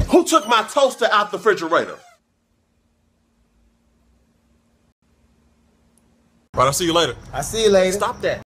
Who took my toaster out the refrigerator? Right, I'll see you later. I see you later. Stop that.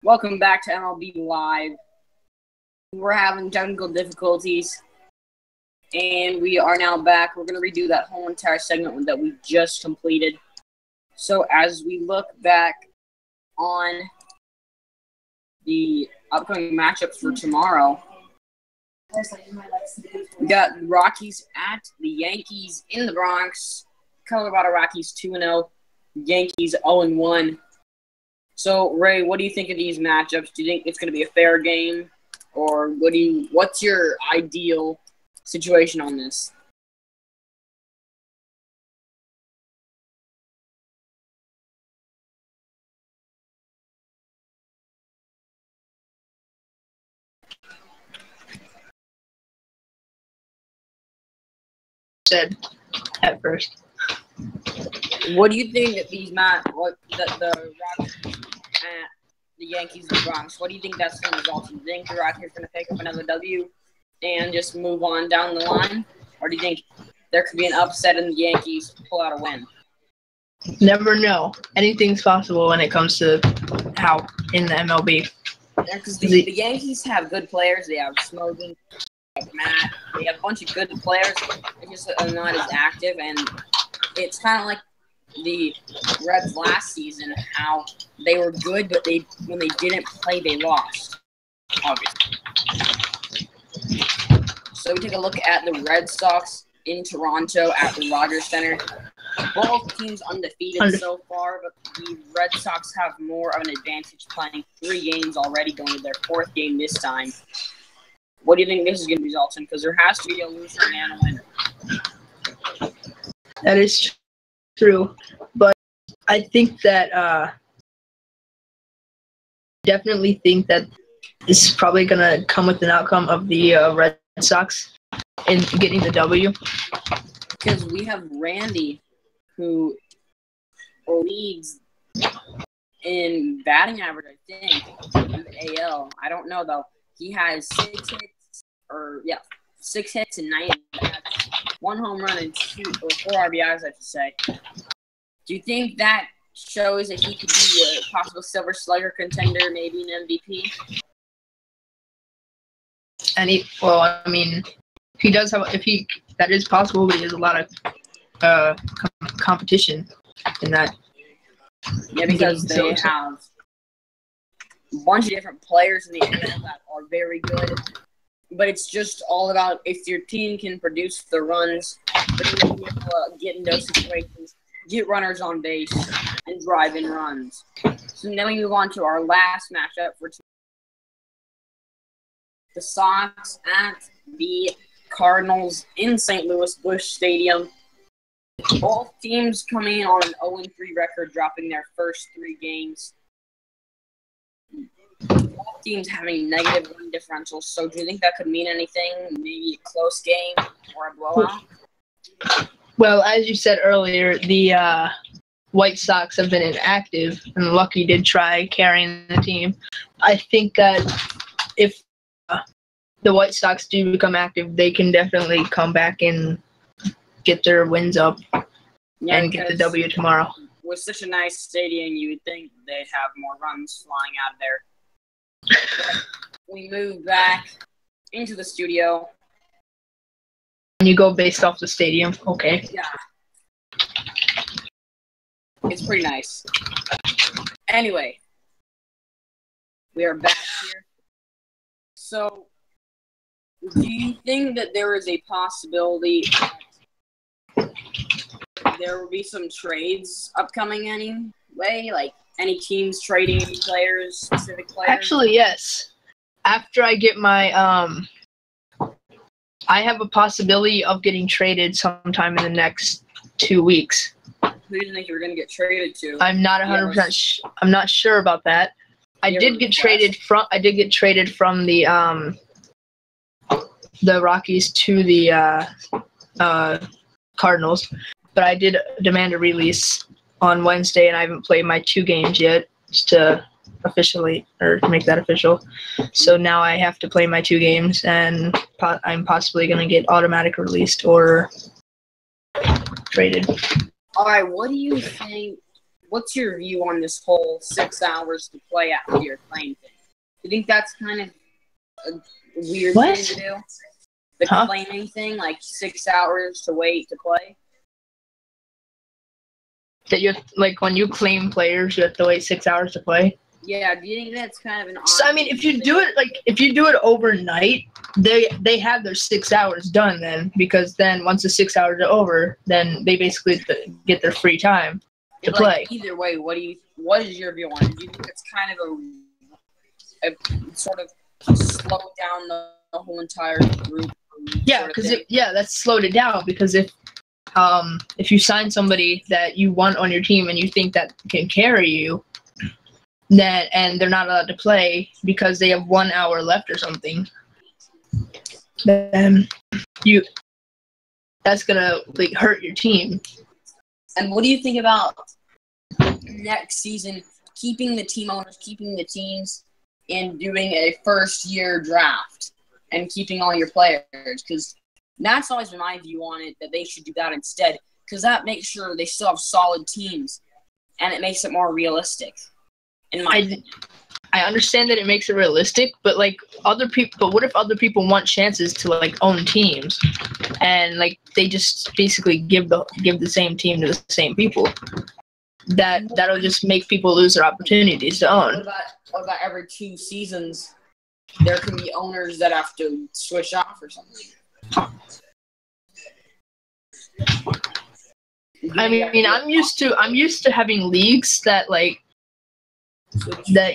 Welcome back to MLB Live. We're having technical difficulties, and we are now back. We're going to redo that whole entire segment that we just completed. So as we look back on the upcoming matchups for tomorrow, we got the Rockies at the Yankees in the Bronx. Colorado Rockies 2-0, Yankees 0-1. So, Ray, what do you think of these matchups? Do you think it's going to be a fair game? Or what's your ideal situation on this? Said at first. What do you think that the Rockies at the Yankees in the Bronx, what do you think that's going to result in? Do you think the Rockies are going to pick up another W and just move on down the line? Or do you think there could be an upset and the Yankees pull out a win? Never know. Anything's possible when it comes to how in the MLB. Yeah, because the Yankees have good players. They have Smogan, they have Matt. They have a bunch of good players. They just are not as active, and it's kind of like the Reds last season, how they were good, but when they didn't play, they lost, obviously. So we take a look at the Red Sox in Toronto at the Rogers Center. Both teams undefeated so far, but the Red Sox have more of an advantage playing 3 games already, going to their 4th game this time. What do you think this is going to result in? Because there has to be a loser and a winner. That is true, but I think that definitely think that this is probably going to come with an outcome of the Red Sox in getting the W. Because we have Randy, who leads in batting average, I think, in the AL. I don't know, though. He has 6 hits and 9 at-bats, 1 home run and 4 RBIs, I should say. Do you think that shows that he could be a possible Silver Slugger contender, maybe an MVP? And he does have. That is possible, but he has a lot of competition in that. Yeah, because they have a bunch of different players in the AL that are very good. But it's just all about if your team can produce the runs, get in those situations, get runners on base, and drive in runs. So then we move on to our last matchup for tonight. The Sox at the Cardinals in St. Louis Busch Stadium. Both teams coming in on an 0-3 record, dropping their first 3 games. Both teams having negative win differentials. So do you think that could mean anything? Maybe a close game or a blowout? Well, as you said earlier, the White Sox have been inactive, and Lucky did try carrying the team. I think that if the White Sox do become active, they can definitely come back and get their wins up and get the W tomorrow. With such a nice stadium, you would think they'd have more runs flying out of there. But we move back into the studio. When you go based off the stadium, okay. Yeah. It's pretty nice. Anyway, we are back here. So, do you think that there is a possibility that there will be some trades upcoming anyway? Like, any teams trading any players, specific players? Actually, yes. After I get my, I have a possibility of getting traded sometime in the next 2 weeks. Who do you think you were going to get traded to? I'm not 100%. I'm not sure about that. I did get traded from the Rockies to the Cardinals, but I did demand a release on Wednesday, and I haven't played my 2 games yet to officially or make that official. So now I have to play my 2 games, and I'm possibly going to get automatic released or traded. All right, what do you think what's your view on this whole 6 hours to play after your claim thing? Do you think that's kind of a weird thing to do? The claiming thing, like 6 hours to wait to play? That you like when you claim players, you have to wait 6 hours to play. Yeah, do you think that's kind of an odd So I mean, if you do it overnight, they have their 6 hours done then, because then once the 6 hours are over, then they basically get their free time to play. Either way, what is your view on it? Do you think it's kind of a sort of slow down the whole entire group? Yeah, because that's slowed it down, because if you sign somebody that you want on your team and you think that can carry you, and they're not allowed to play because they have 1 hour left or something, then that's gonna hurt your team. And what do you think about next season keeping the team owners, keeping the teams, and doing a first-year draft and keeping all your players? Because that's always been my view on it, that they should do that instead, because that makes sure they still have solid teams, and it makes it more realistic. I understand that it makes it realistic, but other people. But what if other people want chances to own teams, and they just basically give the same team to the same people? That'll just make people lose their opportunities to own. What about every 2 seasons, there can be owners that have to switch off or something? I mean, I'm used to having leagues that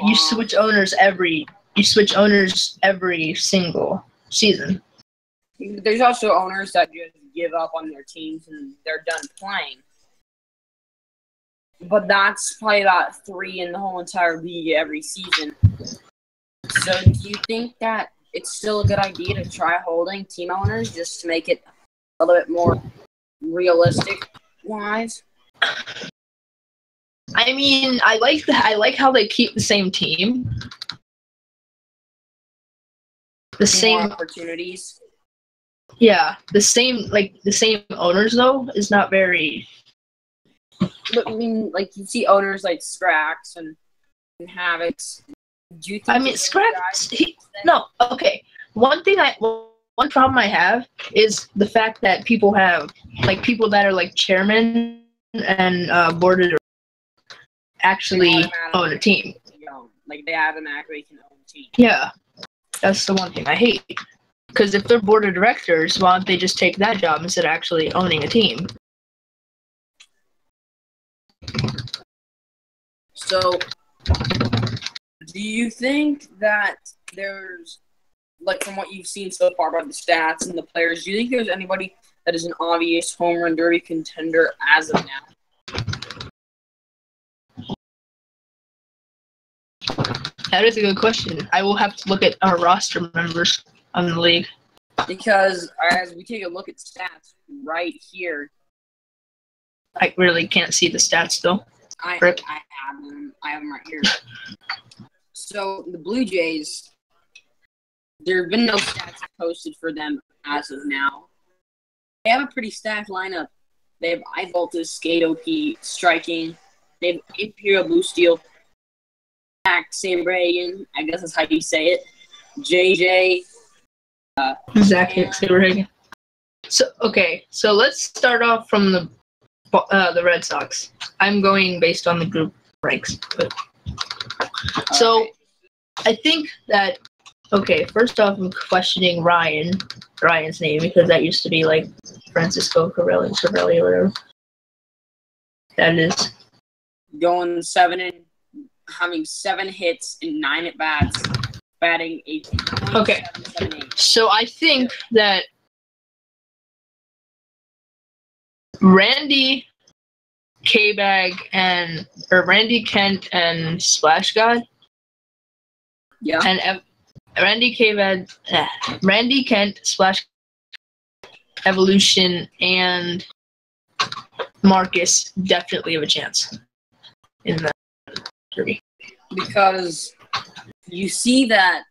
you switch owners every single season. There's also owners that just give up on their teams and they're done playing. But that's probably about 3 in the whole entire league every season. So do you think that it's still a good idea to try holding team owners just to make it a little bit more realistic-wise? I mean, I like how they keep the same team. The same opportunities. Yeah, the same owners though is not very. But I mean, you see owners like Scrax and Havocs. Do you think? I mean, Scrax. No, okay. One problem I have is the fact that people have people that are chairman and board of directors actually own a team. They automatically can own a team. Yeah, that's the one thing I hate. Because if they're board of directors, why don't they just take that job instead of actually owning a team? So, do you think that there's, from what you've seen so far about the stats and the players, do you think there's anybody that is an obvious home run derby contender as of now? That is a good question. I will have to look at our roster members on the league. Because as we take a look at stats right here, I really can't see the stats though. I have them right here. So the Blue Jays, there have been no stats posted for them as of now. They have a pretty stacked lineup. They have Ivolta, Skadoki, striking. They have Imperial Blue Steel, Zach Sabragan, I guess that's how you say it. JJ. Zach Sabragan. So let's start off from the Red Sox. I'm going based on the group ranks. So I think that first off, I'm questioning Ryan's name, because that used to be Francisco Corelli or whatever. That is going 7 and having 7 hits and 9 at bats, batting 8. Okay. So I think that Randy Randy Kent and Splash God. Yeah. And Randy Kent, Splash Evolution, and Marcus definitely have a chance in the derby. Because you see that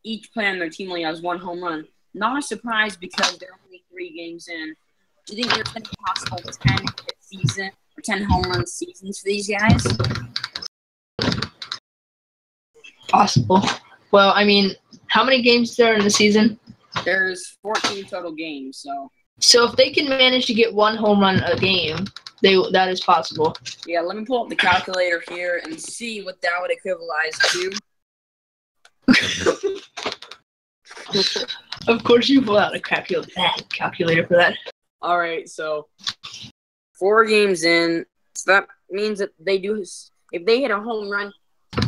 each player on their team only has 1 home run. Not a surprise, because they're only 3 games in. Do you think there's any possible 10-hit season or 10 home run seasons for these guys? Possible. Well, I mean, how many games there in the season? There's 14 total games, so. So if they can manage to get 1 home run a game, that is possible. Yeah, let me pull up the calculator here and see what that would equivalize to. Of course, you pull out a calculator for that. All right, so 4 games in, so that means that if they hit a home run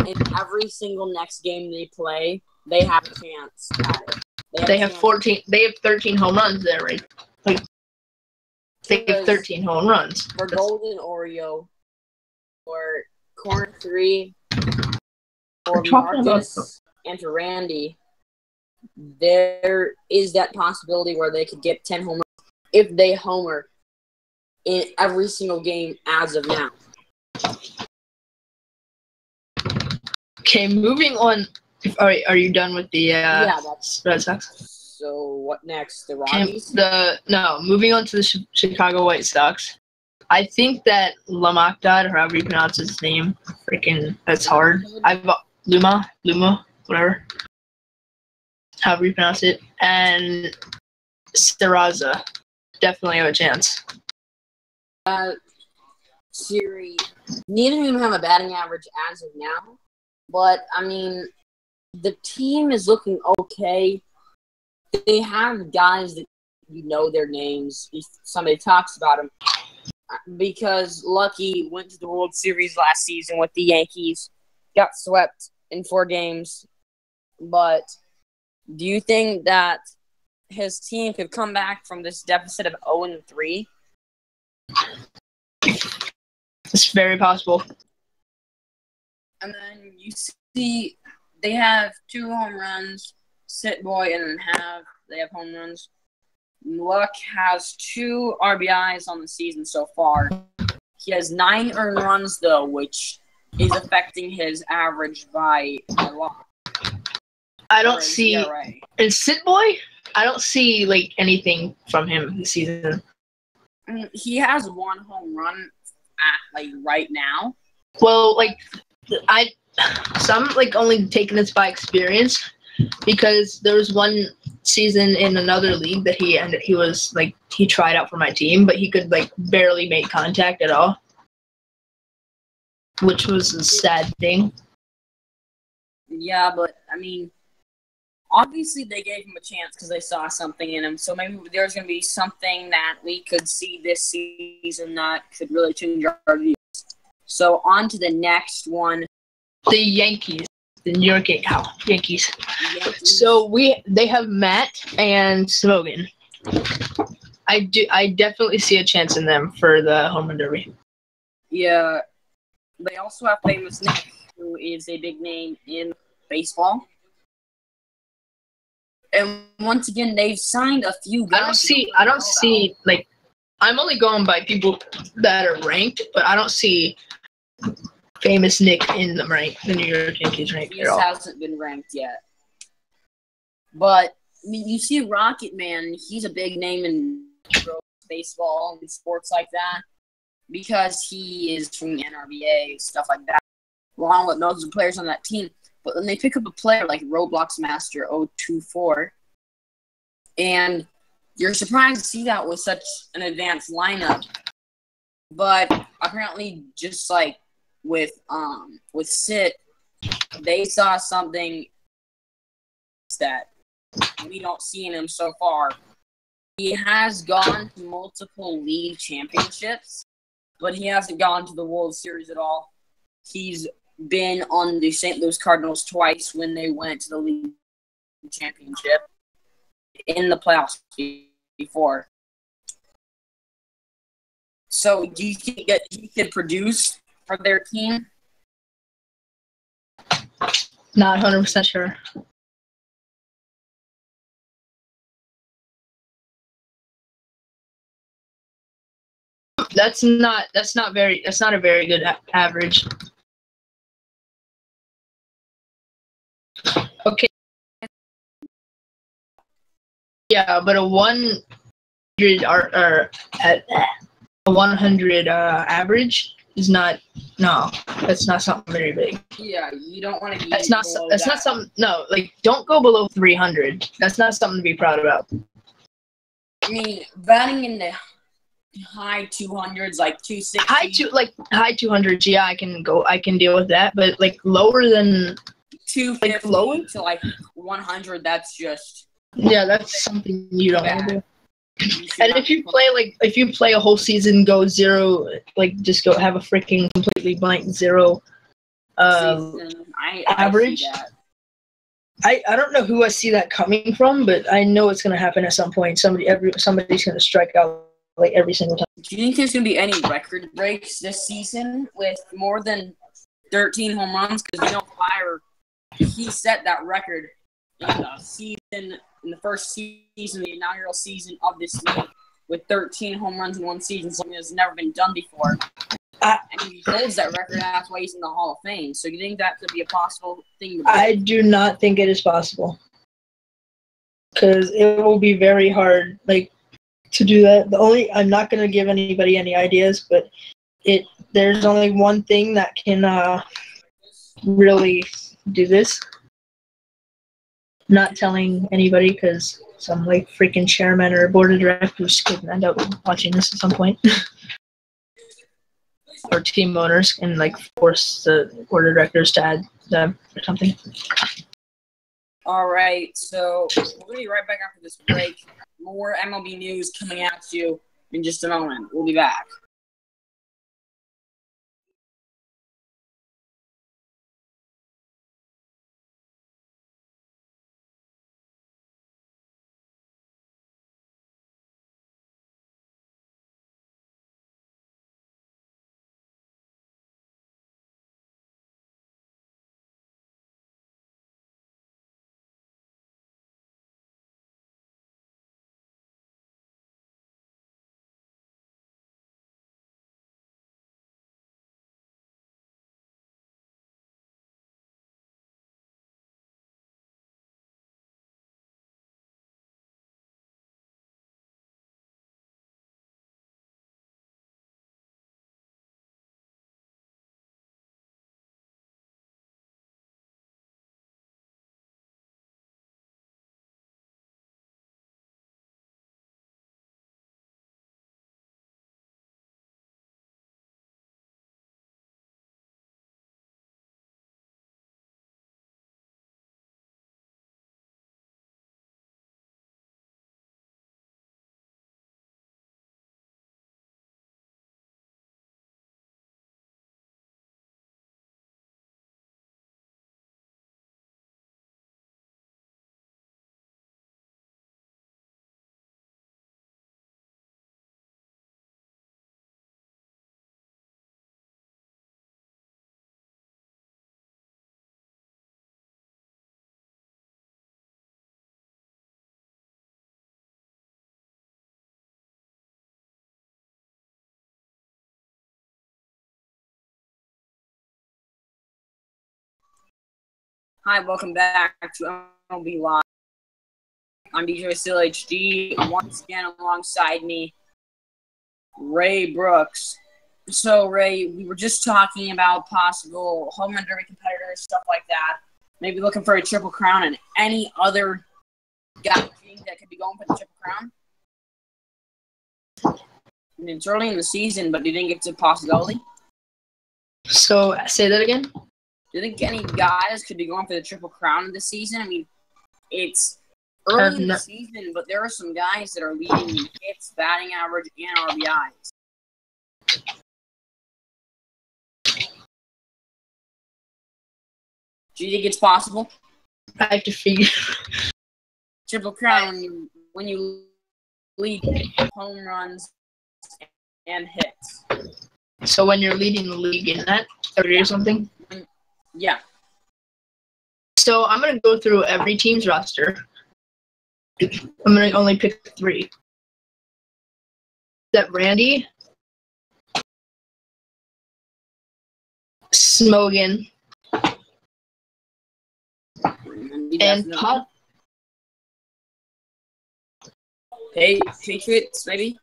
in every single next game they play, they have a chance at it. They have 14. They have 13 home runs there, right? Like they have 13 home runs. For Golden Oreo, for Corn 3, for Marcus, and for Randy, there is that possibility where they could get 10 home runs if they homer in every single game as of now. Okay, moving on. Are you done with the that's Red Sox? So what next? The Rockies? Moving on to the Chicago White Sox. I think that Lamakdad, or however you pronounce his name, that's hard. Luma, whatever. However you pronounce it. And Saraza definitely have a chance. Siri, neither of them have a batting average as of now. But, I mean, the team is looking okay. They have guys that you know their names if somebody talks about them. Because Lucky went to the World Series last season with the Yankees, got swept in 4 games. But do you think that his team could come back from this deficit of 0-3? It's very possible. And then you see they have 2 home runs, Sit Boy, and then they have home runs. Luck has 2 RBIs on the season so far. He has 9 earned runs, though, which is affecting his average by a lot. I don't see in Sit Boy. I don't see anything from him this season. I mean, he has 1 home run at right now. Well, I'm only taking this by experience because there was one season in another league that he was he tried out for my team, but he could barely make contact at all, which was a sad thing. Yeah, but I mean, obviously they gave him a chance because they saw something in him. So maybe there's going to be something that we could see this season that could really change our views. So on to the next one. The Yankees. The New York Yankees. So they have Matt and Smogan. I definitely see a chance in them for the home run derby. Yeah. They also have Famous Nick, who is a big name in baseball. And once again, they've signed a few guys. I don't see I'm only going by people that are ranked, but I don't see Famous Nick in the New York Yankees ranked at all. He hasn't been ranked yet. But you see Rocket Man, he's a big name in baseball and sports like that because he is from the NRBA, stuff like that, along with most of the players on that team. But then they pick up a player like Roblox Master 024, and you're surprised to see that with such an advanced lineup. But apparently, just with Sit, they saw something that we don't see in him so far. He has gone to multiple league championships, but he hasn't gone to the World Series at all. He's been on the St. Louis Cardinals twice when they went to the league championship in the playoffs before. So do you think that he could produce for their team? Not 100% sure. That's not a very good average. Okay. Yeah, but a 100 a 100 average is not. No, that's not something very big. Yeah, you don't want to be That's not. That's not something. No, like don't go below 300. That's not something to be proud about. I mean, batting in the high 200s, like 260. High 200s. Yeah, I can go. I can deal with that. But like lower than 250 lower to like 100. That's just. Yeah, that's something you don't want to do. And if you play a whole season, go zero, like just go have a freaking completely blank zero average. I don't know who I see that coming from, but I know it's gonna happen at some point. Somebody's gonna strike out like every single time. Do you think there's gonna be any record breaks this season with more than 13 home runs? Because Fire, he set that record in the season. In the first season, the inaugural season of this league, with 13 home runs in one season, something that's never been done before. And he holds that record, that's why he's in the Hall of Fame. So you think that could be a possible thing? I do not think it is possible. Because it will be very hard, to do that. I'm not going to give anybody any ideas, but there's only one thing that can really do this. Not telling anybody because some freaking chairman or board of directors could end up watching this at some point. Or team owners can force the board of directors to add them or something. All right, so we're going to be right back after this break. More MLB news coming at you in just a moment. We'll be back. Hi, welcome back to MLB Live. I'm DJ Still HD. Once again, alongside me, Ray Brooks. So, Ray, we were just talking about possible home run derby competitors, stuff like that. Maybe looking for a triple crown, and any other guy that could be going for the triple crown. I mean, it's early in the season, but do you think it's a possibility? So, say that again? Do you think any guys could be going for the triple crown this season? I mean, it's early in the season, but there are some guys that are leading in hits, batting average, and RBIs. Do you think it's possible? I have to figure. Triple crown when you lead home runs and hits. So when you're leading the league in that, 30 or something? Yeah. So I'm going to go through every team's roster. I'm going to only pick 3. Is that Randy, Smogan, and Pop. Patriots, maybe?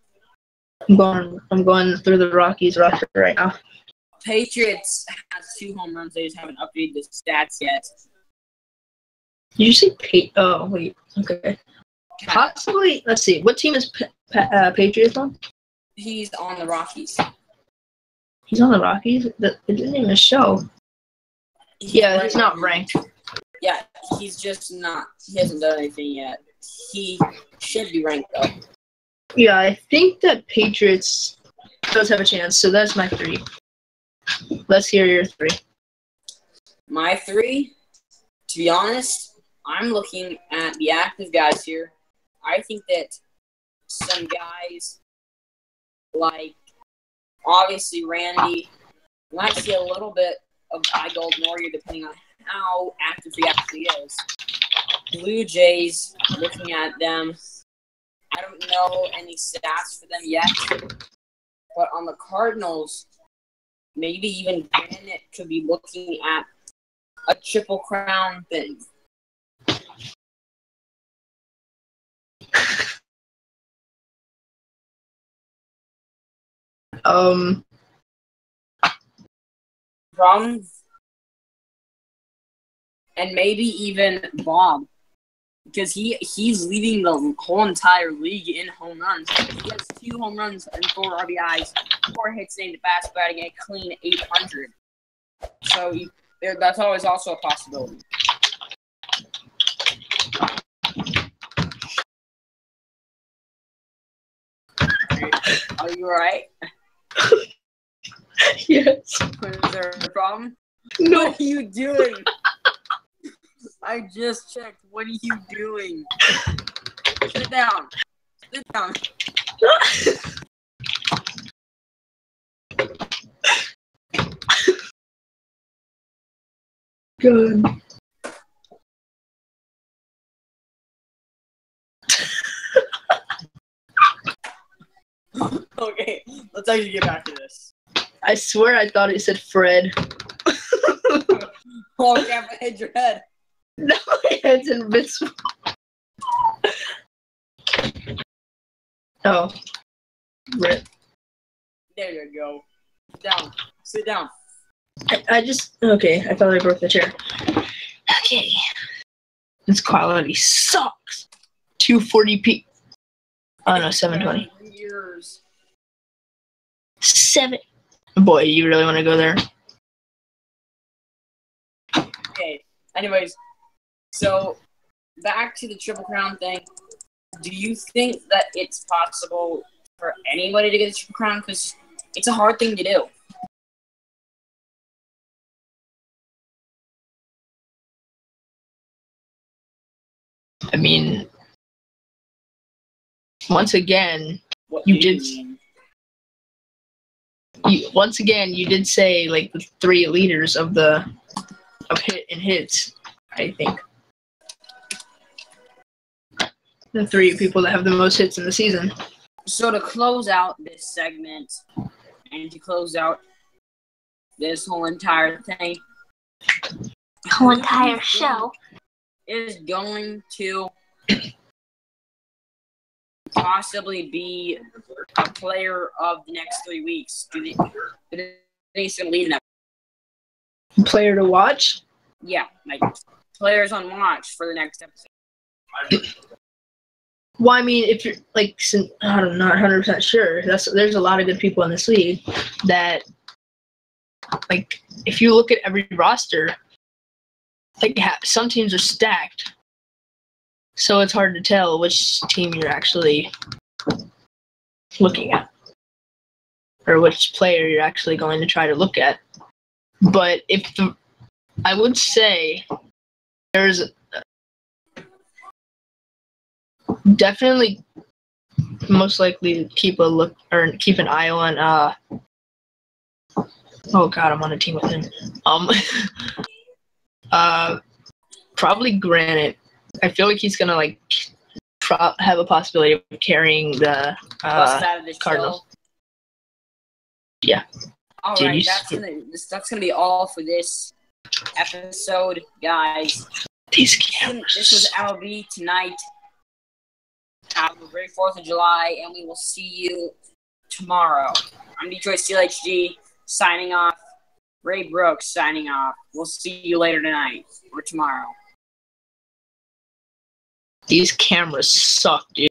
I'm going through the Rockies roster right now. Patriots has 2 home runs. They just haven't updated the stats yet. Did you say Oh, wait. Okay. Possibly. Let's see. What team is Patriots on? He's on the Rockies. He's on the Rockies? It didn't even show. Yeah, he's not ranked. Yeah, he's just not. He hasn't done anything yet. He should be ranked, though. Yeah, I think that Patriots does have a chance, so that's my 3. Let's hear your 3. My 3, to be honest, I'm looking at the active guys here. I think that some guys, like, obviously Randy, might see a little bit of Gold Norrie depending on how active he actually is. Blue Jays, looking at them, I don't know any stats for them yet, but on the Cardinals, maybe even Granite could be looking at a Triple Crown thing. And maybe even Bob, because he's leading the whole entire league in home runs. He has 2 home runs and 4 RBIs, 4 hits named fast batting, a clean 800. So that's always also a possibility. Are you alright? Yes. Is there a problem? No. What are you doing? I just checked. What are you doing? Sit down. Sit down. Good. Okay, let's actually get back to this. I swear I thought it said Fred. Oh, Kappa, hit your head. No, my head's invincible. Oh. Rip. There you go. Down. Sit down. Okay, I thought I broke the chair. Okay. This quality sucks. 240p. Oh no, 720. Years. 7. Boy, you really want to go there? Okay. Anyways, so back to the Triple Crown thing. Do you think that it's possible for anybody to get the Triple Crown? Because it's a hard thing to do. I mean, once again, you did say like the 3 leaders of hit and hits. I think the 3 people that have the most hits in the season. So to close out this segment and to close out this whole entire thing, whole entire show is going to possibly be a player of the next 3 weeks. Do you think he's going to lead in that? Player to watch? Yeah, like players on watch for the next episode. Well, I mean, if you're like, I'm not 100% sure. There's a lot of good people in this league that, like, if you look at every roster, like some teams are stacked, so it's hard to tell which team you're actually looking at or which player you're actually going to try to look at. But I would say there's definitely most likely keep an eye on oh god, I'm on a team with him. Probably Granite. I feel like he's gonna like have a possibility of carrying the Cardinals. Yeah. All right, that's gonna be all for this episode, guys. These cameras. This was MLB Tonight. Have a great 4th of July, and we will see you tomorrow. I'm Detroit Steel HG signing off. Ray Brooks signing off. We'll see you later tonight or tomorrow. These cameras suck, dude.